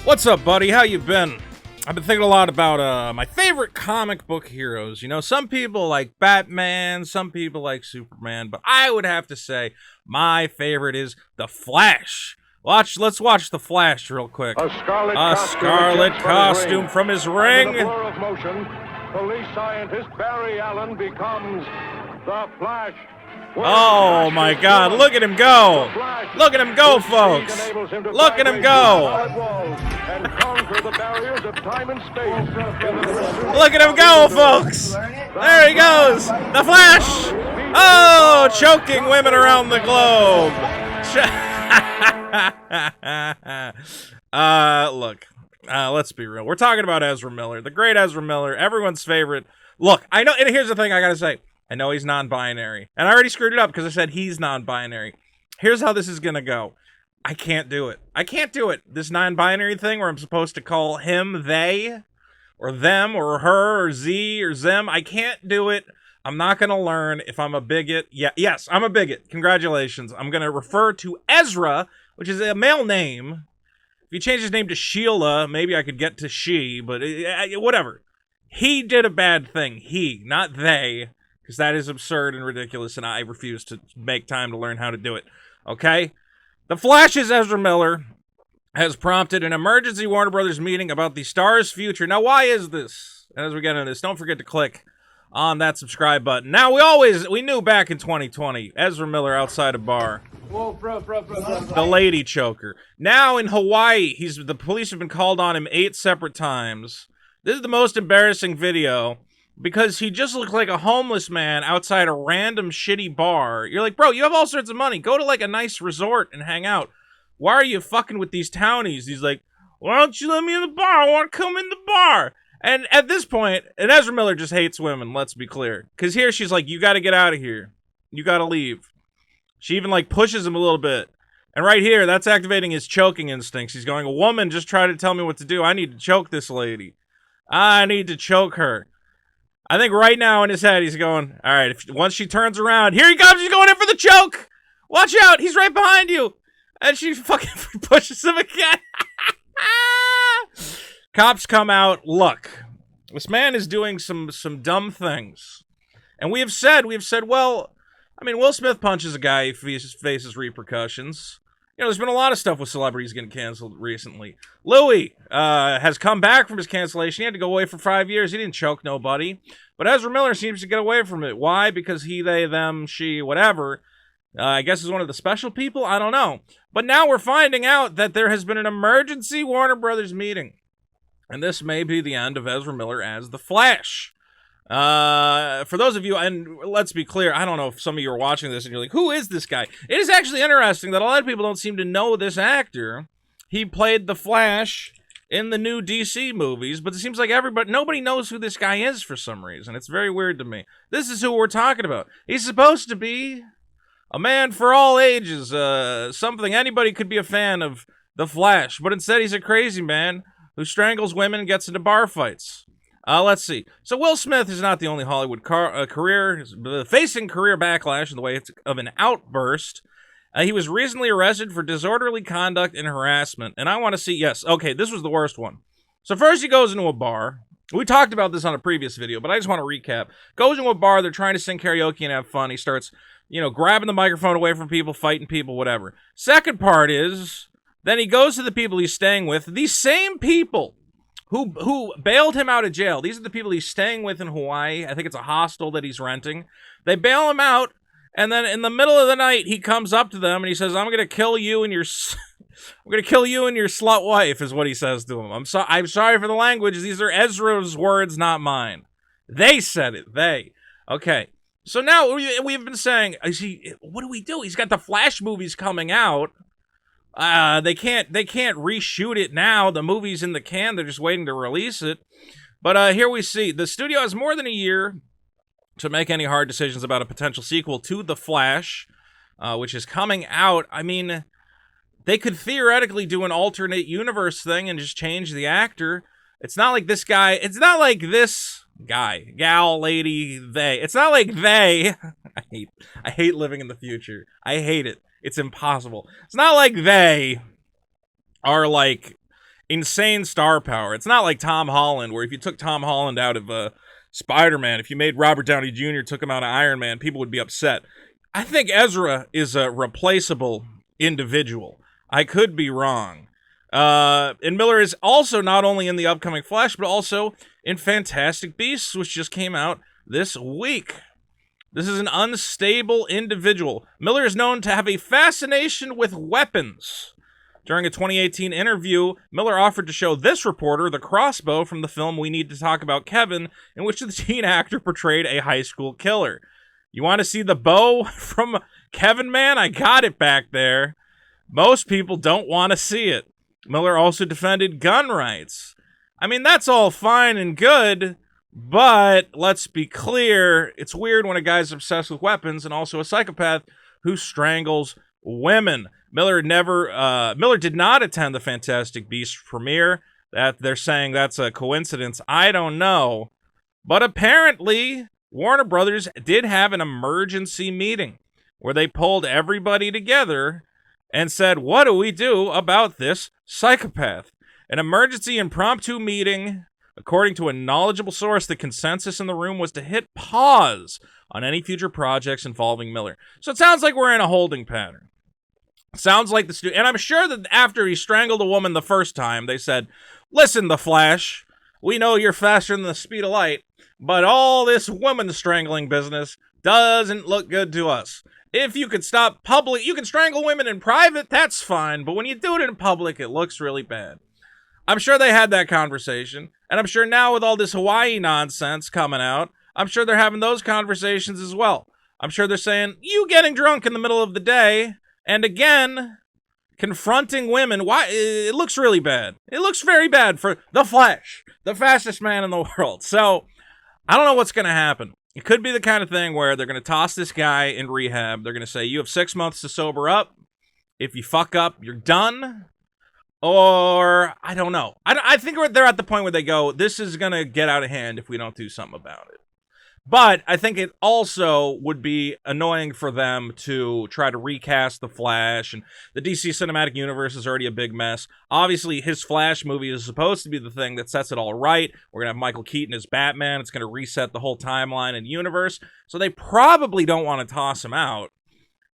What's up, buddy? How you been? I've been thinking a lot about my favorite comic book heroes. You know, some people like Batman, some people like Superman, but I would have to say my favorite is The Flash. Let's watch The Flash real quick. A scarlet costume from his ring. Under the blur of motion, police scientist Barry Allen becomes The Flash. Oh my God, look at him go! Look at him go, folks! Look at him go! Look at him go, folks! There he goes! The Flash! Oh, choking women around the globe! Look, let's be real. We're talking about Ezra Miller, the great Ezra Miller, everyone's favorite. Look, I know, and here's the thing I gotta say. I know he's non-binary. And I already screwed it up because I said he's non-binary. Here's how this is going to go. I can't do it. I can't do it. This non-binary thing where I'm supposed to call him they, or them, or her, or z, or them. I can't do it. I'm not going to learn if I'm a bigot. Yeah, yes, I'm a bigot. Congratulations. I'm going to refer to Ezra, which is a male name. If you change his name to Sheila, maybe I could get to she, but whatever. He did a bad thing. He, not they. Because that is absurd and ridiculous, and I refuse to make time to learn how to do it. Okay? The Flash's Ezra Miller has prompted an emergency Warner Brothers meeting about the star's future. Now, why is this? And as we get into this, don't forget to click on that subscribe button. Now, we knew back in 2020, Ezra Miller outside a bar. Whoa, bro. The lady choker. Now in Hawaii, the police have been called on him 8 separate times. This is the most embarrassing video. Because he just looked like a homeless man outside a random shitty bar. You're like, bro, you have all sorts of money. Go to like a nice resort and hang out. Why are you fucking with these townies? He's like, why don't you let me in the bar? I want to come in the bar. And at this point, and Ezra Miller just hates women, let's be clear. Because here she's like, you got to get out of here. You got to leave. She even like pushes him a little bit. And right here, that's activating his choking instincts. He's going, a woman just tried to tell me what to do. I need to choke this lady. I need to choke her. I think right now in his head, he's going, all right, once she turns around, here he comes, he's going in for the choke. Watch out, he's right behind you. And she fucking pushes him again. Cops come out. Look, this man is doing some dumb things. And we have said, well, I mean, Will Smith punches a guy who faces repercussions. You know, there's been a lot of stuff with celebrities getting canceled recently. Louis has come back from his cancellation. He had to go away for 5 years. He didn't choke nobody. But Ezra Miller seems to get away from it. Why? Because he, they, them, she, whatever, I guess is one of the special people? I don't know. But now we're finding out that there has been an emergency Warner Brothers meeting. And this may be the end of Ezra Miller as the Flash. For those of you, and let's be clear, I don't know if some of you are watching this and you're like, who is this guy? It is actually interesting that a lot of people don't seem to know this actor. He played the Flash in the new DC movies, but it seems like nobody knows who this guy is for some reason. It's very weird to me. This is who we're talking about. He's supposed to be a man for all ages, something anybody could be a fan of the Flash, but instead he's a crazy man who strangles women and gets into bar fights. Let's see. So Will Smith is not the only Hollywood career facing career backlash in the way of an outburst. He was recently arrested for disorderly conduct and harassment. And I want to see, yes, okay, this was the worst one. So first he goes into a bar. We talked about this on a previous video, but I just want to recap. Goes into a bar, they're trying to sing karaoke and have fun. He starts, grabbing the microphone away from people, fighting people, whatever. Second part is, then he goes to the people he's staying with. These same people who bailed him out of jail. These are the people he's staying with in Hawaii. I think it's a hostel that he's renting. They bail him out, and then in the middle of the night, he comes up to them and he says, "I'm going to kill you and your slut wife," is what he says to him. I'm sorry for the language. These are Ezra's words, not mine. They said it. They. Okay. So now we've been saying, what do we do? He's got the Flash movies coming out. They can't reshoot it now. The movie's in the can. They're just waiting to release it. But here we see the studio has more than a year to make any hard decisions about a potential sequel to The Flash, which is coming out. I mean, they could theoretically do an alternate universe thing and just change the actor. It's not like this guy. It's not like this guy, gal, lady, they. It's not like they. I hate living in the future. I hate it. It's impossible. It's not like they are like insane star power. It's not like Tom Holland, where if you took Tom Holland out of Spider-Man, if you made Robert Downey Jr., took him out of Iron Man, people would be upset. I think Ezra is a replaceable individual. I could be wrong. And Miller is also not only in the upcoming Flash, but also in Fantastic Beasts, which just came out this week. This is an unstable individual. Miller is known to have a fascination with weapons. During a 2018 interview, Miller offered to show this reporter the crossbow from the film We Need to Talk About Kevin, in which the teen actor portrayed a high school killer. You want to see the bow from Kevin, man? I got it back there. Most people don't want to see it. Miller also defended gun rights. I mean, that's all fine and good, but let's be clear, it's weird when a guy's obsessed with weapons and also a psychopath who strangles women. Miller did not attend the Fantastic Beasts premiere. That they're saying that's a coincidence. I don't know. But apparently, Warner Brothers did have an emergency meeting where they pulled everybody together and said, what do we do about this psychopath? An emergency impromptu meeting. According to a knowledgeable source, the consensus in the room was to hit pause on any future projects involving Miller. So it sounds like we're in a holding pattern. Sounds like the studio, and I'm sure that after he strangled a woman the first time, they said, listen, The Flash, we know you're faster than the speed of light, but all this woman strangling business doesn't look good to us. If you could stop public, you can strangle women in private, that's fine, but when you do it in public, it looks really bad. I'm sure they had that conversation, and I'm sure now with all this Hawaii nonsense coming out, I'm sure they're having those conversations as well. I'm sure they're saying, you getting drunk in the middle of the day, and again, confronting women, why? It looks really bad. It looks very bad for The Flash, the fastest man in the world. So, I don't know what's going to happen. It could be the kind of thing where they're going to toss this guy in rehab. They're going to say, you have 6 months to sober up. If you fuck up, you're done. Or, I don't know. I think they're at the point where they go, this is going to get out of hand if we don't do something about it. But I think it also would be annoying for them to try to recast The Flash, and the DC Cinematic Universe is already a big mess. Obviously, his Flash movie is supposed to be the thing that sets it all right. We're going to have Michael Keaton as Batman. It's going to reset the whole timeline and universe. So they probably don't want to toss him out.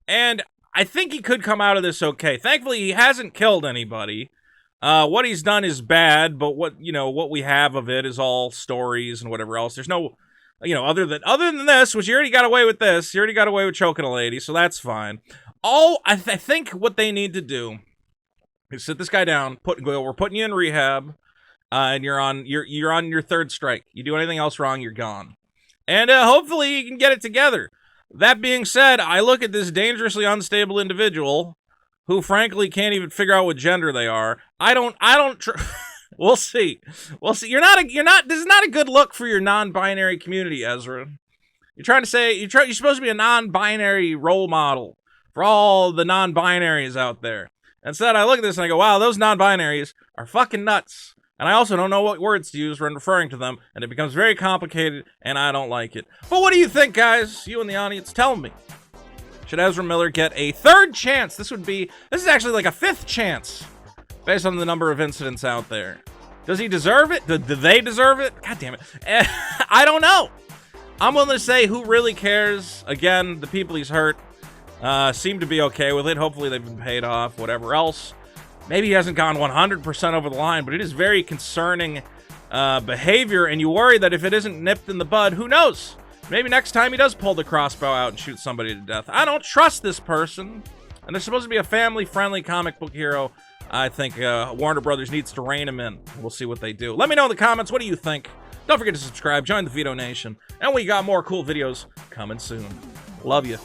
And I think he could come out of this okay. Thankfully, he hasn't killed anybody. What he's done is bad, but what we have of it is all stories and whatever else. There's no... other than this, which you already got away with this, you already got away with choking a lady, so that's fine. I think what they need to do is sit this guy down, we're putting you in rehab, and you're on your third strike. You do anything else wrong, you're gone. And hopefully you can get it together. That being said, I look at this dangerously unstable individual who frankly can't even figure out what gender they are. We'll see. This is not a good look for your non-binary community, Ezra. You're supposed to be a non-binary role model for all the non-binaries out there. Instead, I look at this and I go, wow, those non-binaries are fucking nuts. And I also don't know what words to use when referring to them, and it becomes very complicated, and I don't like it. But what do you think, guys? You in the audience, tell me. Should Ezra Miller get a third chance? This is actually like a fifth chance, based on the number of incidents out there. Does he deserve it? Do they deserve it? God damn it. I don't know. I'm willing to say who really cares. Again, the people he's hurt seem to be okay with it. Hopefully they've been paid off, whatever else. Maybe he hasn't gone 100% over the line, but it is very concerning behavior, and you worry that if it isn't nipped in the bud, who knows? Maybe next time he does pull the crossbow out and shoot somebody to death. I don't trust this person. And they're supposed to be a family-friendly comic book hero. I think Warner Brothers needs to rein him in. We'll see what they do. Let me know in the comments. What do you think? Don't forget to subscribe. Join the Veto Nation. And we got more cool videos coming soon. Love you.